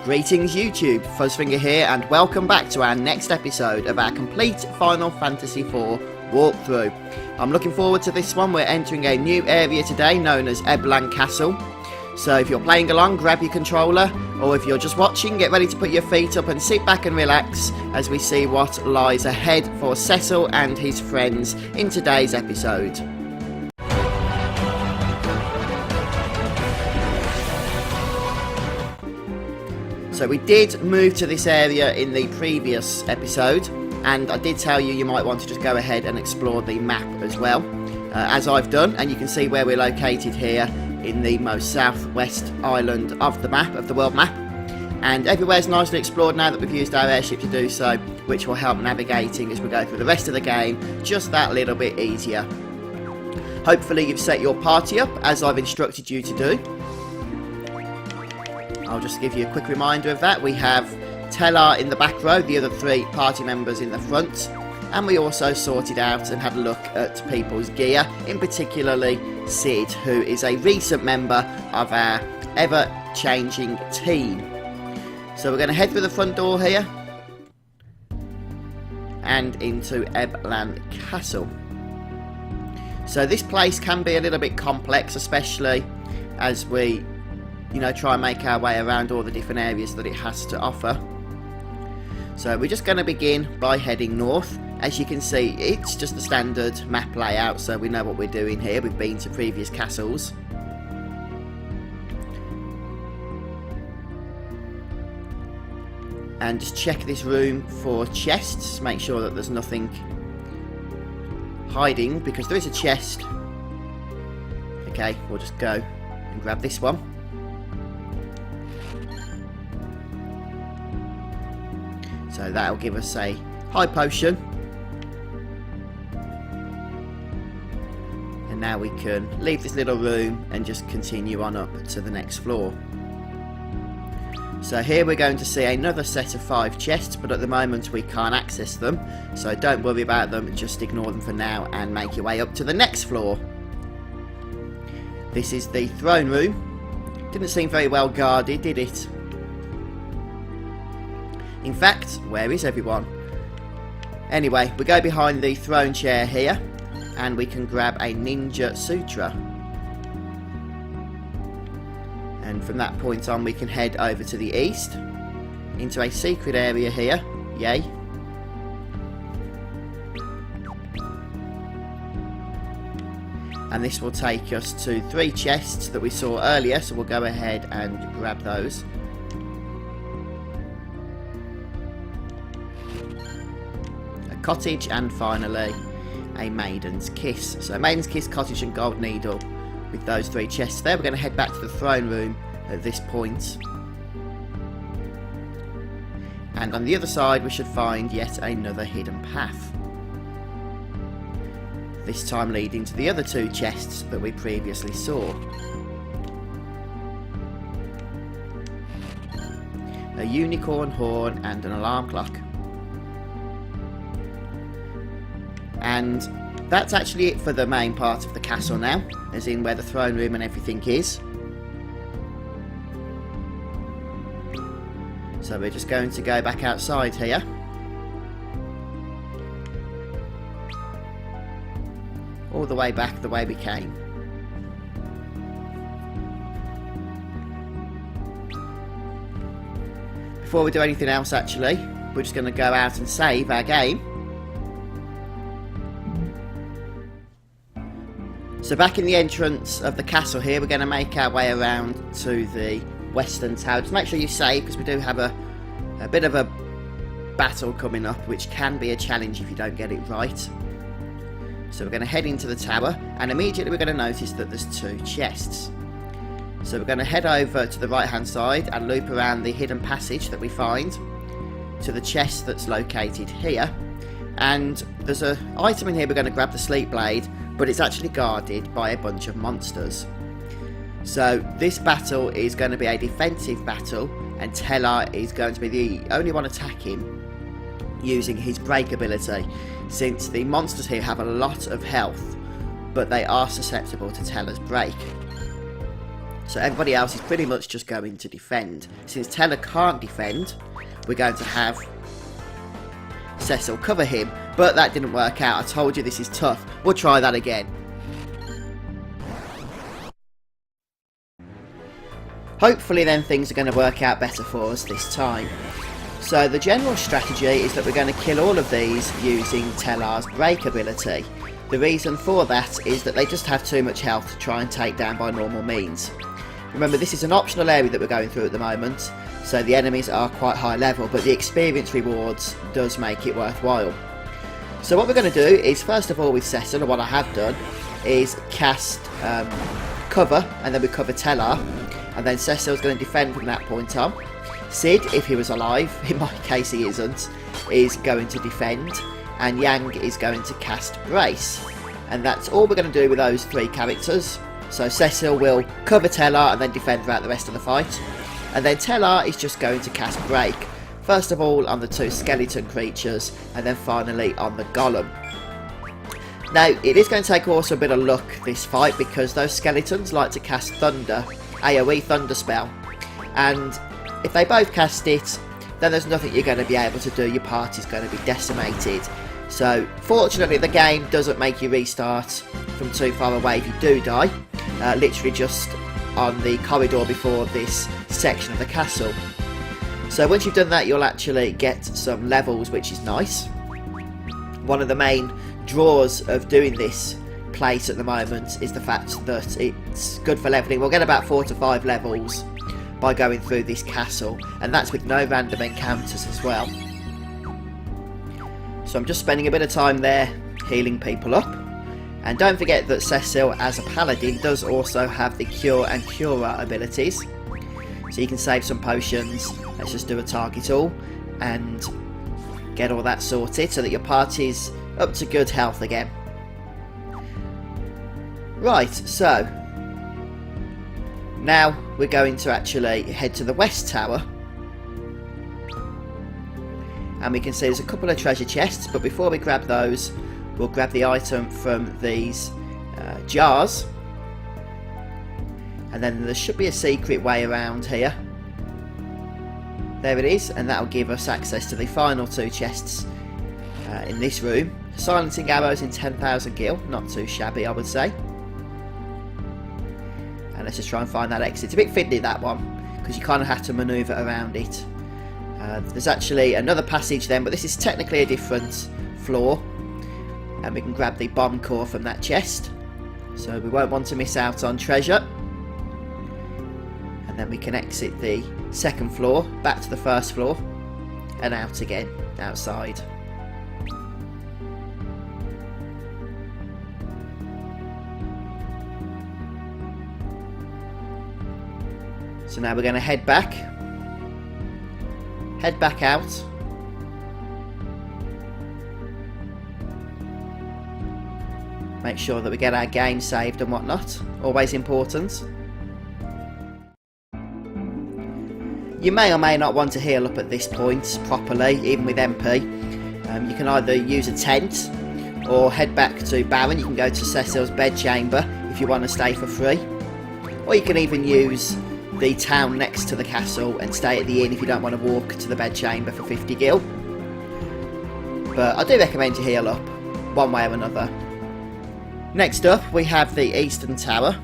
Greetings YouTube, Fuzzfinger here and welcome back to our next episode of our complete Final Fantasy IV walkthrough. I'm looking forward to this one. We're entering a new area today known as Elban Castle. So if you're playing along, grab your controller, or if you're just watching, get ready to put your feet up and sit back and relax as we see what lies ahead for Cecil and his friends in today's episode. So we did move to this area in the previous episode, and I did tell you might want to just go ahead and explore the map as well, as I've done, and you can see where we're located here in the most southwest island of the map, of the world map, and everywhere's nicely explored now that we've used our airship to do so, which will help navigating as we go through the rest of the game just that little bit easier. Hopefully you've set your party up as I've instructed you to do. I'll just give you a quick reminder of that. We have Telar in the back row, the other three party members in the front, and we also sorted out and had a look at people's gear, in particularly Sid, who is a recent member of our ever-changing team. So we're going to head through the front door here and into Elban Castle. So this place can be a little bit complex, especially as we try and make our way around all the different areas that it has to offer. So we're just going to begin by heading north. As you can see, it's just the standard map layout, so we know what we're doing here. We've been to previous castles. And just check this room for chests, make sure that there's nothing hiding, because there is a chest. Okay, we'll just go and grab this one. So that'll give us a high potion. And now we can leave this little room and just continue on up to the next floor. So here we're going to see another set of 5 chests, but at the moment we can't access them. So don't worry about them, just ignore them for now and make your way up to the next floor. This is the throne room. Didn't seem very well guarded, did it? In fact, where is everyone? Anyway, we go behind the throne chair here, and we can grab a Ninja Sutra. And from that point on, we can head over to the east, into a secret area here. Yay. And this will take us to 3 chests that we saw earlier, so we'll go ahead and grab those. Cottage, and finally a Maiden's Kiss. So Maiden's Kiss, Cottage and Gold Needle. With those 3 chests there, we're going to head back to the throne room at this point. And on the other side we should find yet another hidden path. This time leading to the other 2 chests that we previously saw. A unicorn horn and an alarm clock. And that's actually it for the main part of the castle now, as in where the throne room and everything is. So we're just going to go back outside here. All the way back the way we came. Before we do anything else actually, we're just going to go out and save our game. So back in the entrance of the castle here, we're going to make our way around to the western tower. Just make sure you save, because we do have a bit of a battle coming up, which can be a challenge if you don't get it right. So we're going to head into the tower, and immediately we're going to notice that there's 2 chests. So we're going to head over to the right hand side and loop around the hidden passage that we find to the chest that's located here. And there's an item in here. We're going to grab the sleep blade, but it's actually guarded by a bunch of monsters. So this battle is going to be a defensive battle, and Telar is going to be the only one attacking using his break ability, since the monsters here have a lot of health, but they are susceptible to Telar's break. So everybody else is pretty much just going to defend. Since Teller can't defend, we're going to have Cecil cover him. But that didn't work out. I told you this is tough. We'll try that again. Hopefully then things are going to work out better for us this time. So the general strategy is that we're going to kill all of these using Tellar's break ability. The reason for that is that they just have too much health to try and take down by normal means. Remember, this is an optional area that we're going through at the moment, so the enemies are quite high level, but the experience rewards does make it worthwhile. So what we're going to do is, first of all with Cecil, or what I have done, is cast cover, and then we cover Tellar, and then Cecil's going to defend from that point on. Sid, if he was alive, in my case he isn't, is going to defend, and Yang is going to cast Brace. And that's all we're going to do with those three characters. So Cecil will cover Tellar and then defend throughout the rest of the fight. And then Tellar is just going to cast Break. First of all on the two skeleton creatures, and then finally on the golem. Now, it is going to take also a bit of luck this fight, because those skeletons like to cast Thunder, AoE Thunder spell. And if they both cast it, then there's nothing you're going to be able to do. Your party's going to be decimated. So, fortunately, the game doesn't make you restart from too far away if you do die. Literally just on the corridor before this section of the castle. So once you've done that, you'll actually get some levels, which is nice. One of the main draws of doing this place at the moment is the fact that it's good for leveling. We'll get about 4 to 5 levels by going through this castle, and that's with no random encounters as well. So I'm just spending a bit of time there healing people up. And don't forget that Cecil, as a paladin, does also have the Cure and Cura abilities. So you can save some potions. Let's just do a target all and get all that sorted so that your party's up to good health again. Right, so now we're going to actually head to the West Tower. And we can see there's a couple of treasure chests, but before we grab those, we'll grab the item from these jars. And then there should be a secret way around here. There it is, and that'll give us access to the final 2 chests in this room. Silencing arrows in 10,000 gil, not too shabby I would say. And let's just try and find that exit. It's a bit fiddly, that one, because you kind of have to manoeuvre around it. There's actually another passage then, but this is technically a different floor. And we can grab the bomb core from that chest. So we won't want to miss out on treasure. And then we can exit the second floor, back to the first floor, and out again, outside. So now we're going to head back out. Make sure that we get our game saved and whatnot, always important. You may or may not want to heal up at this point properly, even with MP. You can either use a tent or head back to Baron. You can go to Cecil's bedchamber if you want to stay for free. Or you can even use the town next to the castle and stay at the inn if you don't want to walk to the bedchamber for 50 gil. But I do recommend you heal up, one way or another. Next up, we have the Eastern Tower.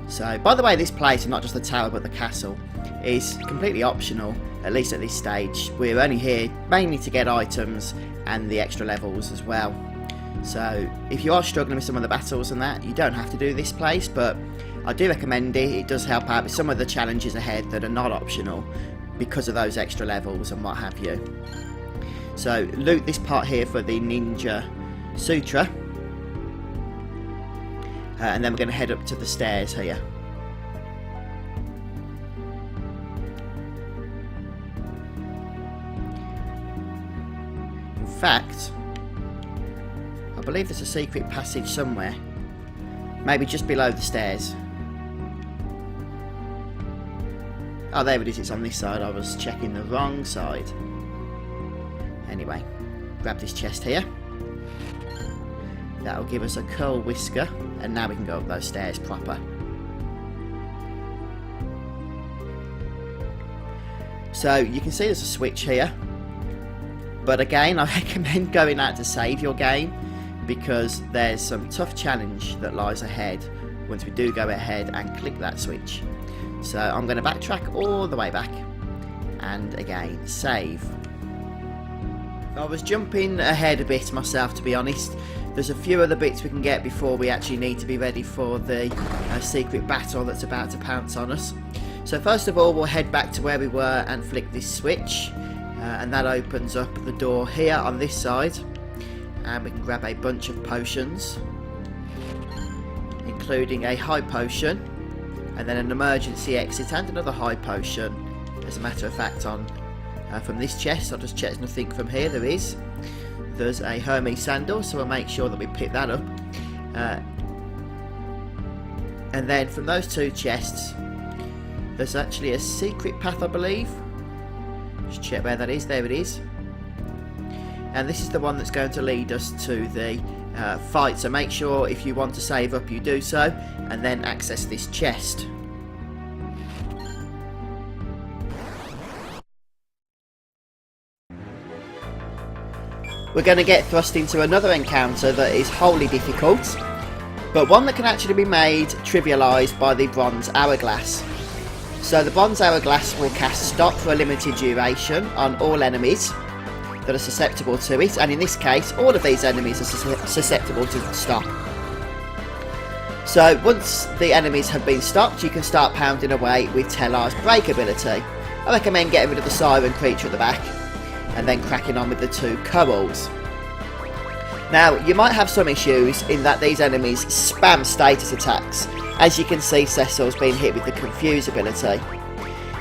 So, by the way, this place, and not just the tower but the castle, is completely optional, at least at this stage. We're only here mainly to get items and the extra levels as well. So, if you are struggling with some of the battles and that, you don't have to do this place, but I do recommend it. It does help out with some of the challenges ahead that are not optional because of those extra levels and what have you. So, loot this part here for the Ninja Sutra. And then we're going to head up to the stairs here. In fact, I believe there's a secret passage somewhere. Maybe just below the stairs. Oh, there it is. It's on this side. I was checking the wrong side. Anyway, grab this chest here. That'll give us a curl whisker. And now we can go up those stairs proper. So you can see there's a switch here, but again I recommend going out to save your game, because there's some tough challenge that lies ahead once we do go ahead and click that switch. So I'm going to backtrack all the way back and again save. I was jumping ahead a bit myself, to be honest. There's a few other bits we can get before we actually need to be ready for the secret battle that's about to pounce on us. So first of all, we'll head back to where we were and flick this switch, and that opens up the door here on this side, and we can grab a bunch of potions, including a high potion, and then an emergency exit and another high potion. As a matter of fact, on from this chest, I'll just check there's nothing from here. There's a Hermes sandal, so we'll make sure that we pick that up. And then from those two chests, there's actually a secret path, I believe. Just check where that is. There it is. And this is the one that's going to lead us to the fight. So make sure if you want to save up, you do so, and then access this chest. We're going to get thrust into another encounter that is wholly difficult, but one that can actually be made trivialised by the bronze hourglass. So the bronze hourglass will cast stop for a limited duration on all enemies that are susceptible to it, and in this case all of these enemies are susceptible to stop. So once the enemies have been stopped, you can start pounding away with Tellar's break ability. I recommend getting rid of the siren creature at the back and then cracking on with the two kobolds. Now, you might have some issues in that these enemies spam status attacks. As you can see, Cecil's been hit with the confuse ability.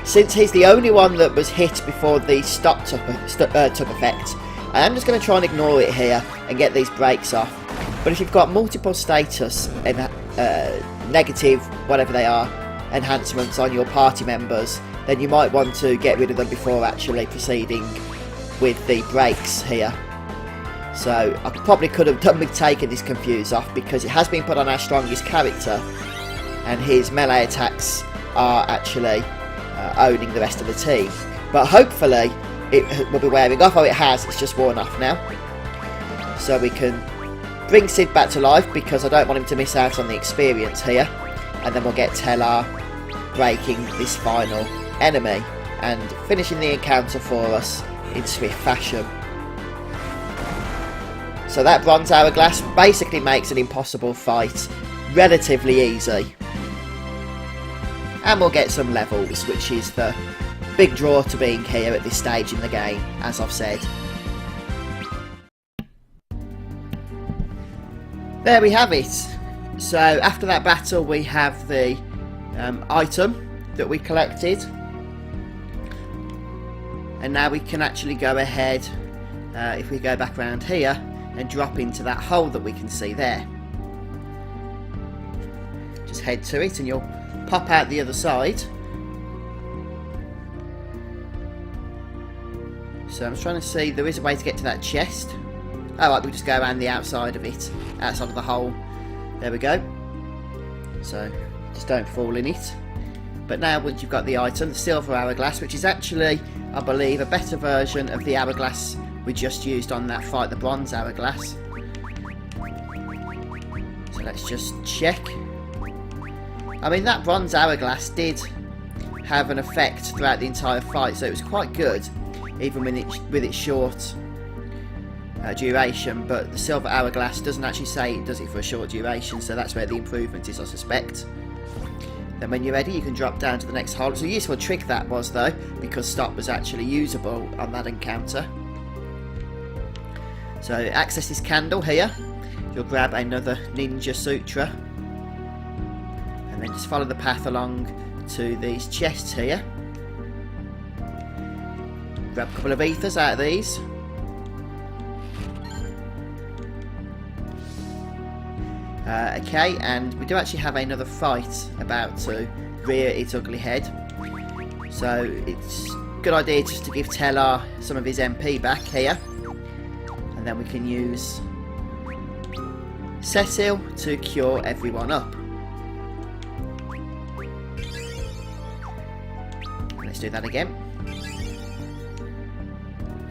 Since he's the only one that was hit before the stop took effect, I am just going to try and ignore it here and get these breaks off. But if you've got multiple status and negative, whatever they are, enhancements on your party members, then you might want to get rid of them before actually proceeding with the breaks here. So I probably could have done with taking this confuse off, because it has been put on our strongest character and his melee attacks are actually owning the rest of the team. But hopefully it will be wearing off. Oh, it has, it's just worn off now. So we can bring Sid back to life, because I don't want him to miss out on the experience here, and then we'll get Tellar breaking this final enemy and finishing the encounter for us in swift fashion. So that bronze hourglass basically makes an impossible fight relatively easy. And we'll get some levels, which is the big draw to being here at this stage in the game, as I've said. There we have it. So after that battle, we have the item that we collected. And now we can actually go ahead, if we go back around here, and drop into that hole that we can see there. Just head to it and you'll pop out the other side. So I'm trying to see, there is a way to get to that chest. Oh, right, we just go around the outside of it, outside of the hole. There we go. So just don't fall in it. But now once you've got the item, the silver hourglass, which is actually, I believe, a better version of the hourglass we just used on that fight, the bronze hourglass. So let's just check. I mean, that bronze hourglass did have an effect throughout the entire fight, so it was quite good, even with its short duration. But the silver hourglass doesn't actually say it does it for a short duration, so that's where the improvement is, I suspect. Then when you're ready, you can drop down to the next hole. It's a useful trick that was, though, because stop was actually usable on that encounter. So access this candle here. You'll grab another Ninja Sutra, and then just follow the path along to these chests here. Grab a couple of ethers out of these. Okay, and we do actually have another fight about to rear its ugly head. So it's a good idea just to give Tellar some of his MP back here. And then we can use Cecil to cure everyone up. Let's do that again.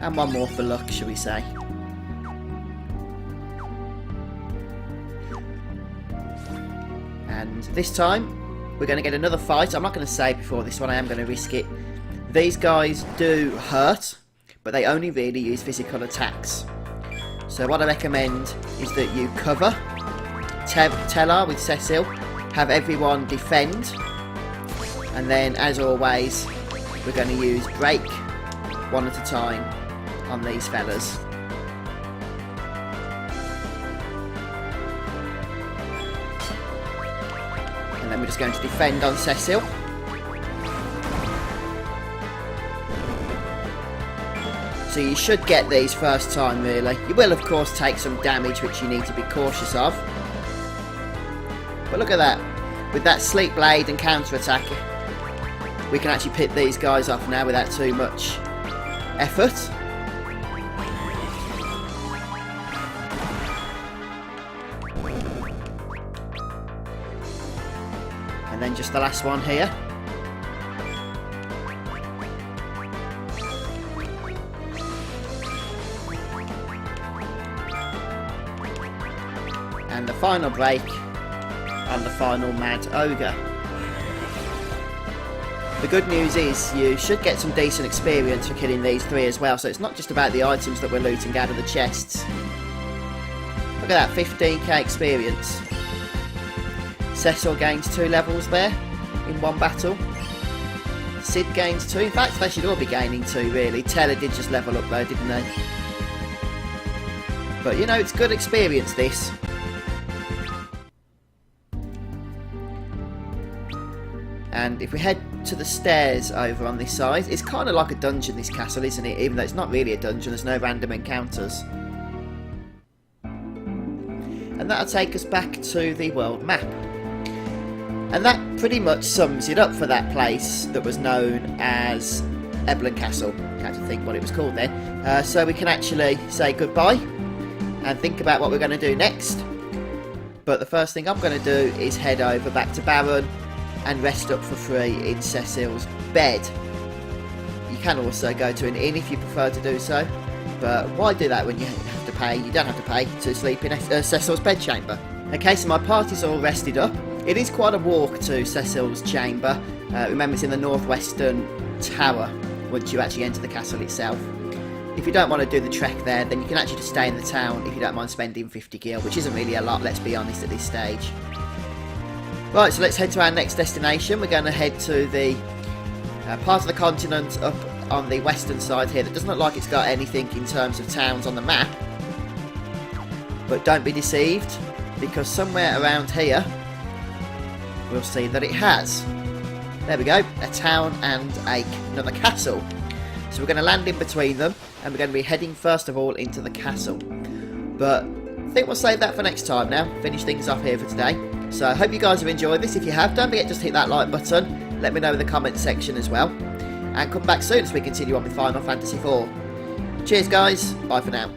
And one more for luck, shall we say. And this time, we're going to get another fight. I'm not going to say before this one, I am going to risk it. These guys do hurt, but they only really use physical attacks. So what I recommend is that you cover, Teller with Cecil, have everyone defend, and then as always, we're going to use break one at a time on these fellas. And then we're just going to defend on Cecil. So you should get these first time really. You will of course take some damage which you need to be cautious of. But look at that. With that Sleep Blade and counter attack, we can actually pit these guys off now without too much effort. And then just the last one here. And the final break on the final Mad Ogre. The good news is you should get some decent experience for killing these three as well, so it's not just about the items that we're looting out of the chests. Look at that, 15k experience. Cecil gains 2 levels there in one battle. Sid gains 2. In fact, they should all be gaining 2 really. Teller did just level up though, didn't they? But you know, it's good experience this. And if we head to the stairs over on this side, it's kind of like a dungeon, this castle, isn't it? Even though it's not really a dungeon, there's no random encounters. And that'll take us back to the world map. And that pretty much sums it up for that place that was known as Elban Castle. I had to think what it was called then. So we can actually say goodbye and think about what we're going to do next. But the first thing I'm going to do is head over back to Baron and rest up for free in Cecil's bed. You can also go to an inn if you prefer to do so, but why do that when you have to pay? You don't have to pay to sleep in Cecil's bedchamber. Okay, so my party's all rested up. It is quite a walk to Cecil's chamber. Remember, it's in the northwestern tower once you actually enter the castle itself. If you don't want to do the trek there, then you can actually just stay in the town if you don't mind spending 50 gil, which isn't really a lot, let's be honest, at this stage. Right, so let's head to our next destination. We're going to head to the part of the continent up on the western side here that doesn't look like it's got anything in terms of towns on the map. But don't be deceived, because somewhere around here we'll see that it has. There we go, a town and another castle. So we're going to land in between them, and we're going to be heading first of all into the castle. But I think we'll save that for next time now. Finish things off here for today. So I hope you guys have enjoyed this. If you have, don't forget just hit that like button. Let me know in the comment section as well. And come back soon as we continue on with Final Fantasy IV. Cheers guys, bye for now.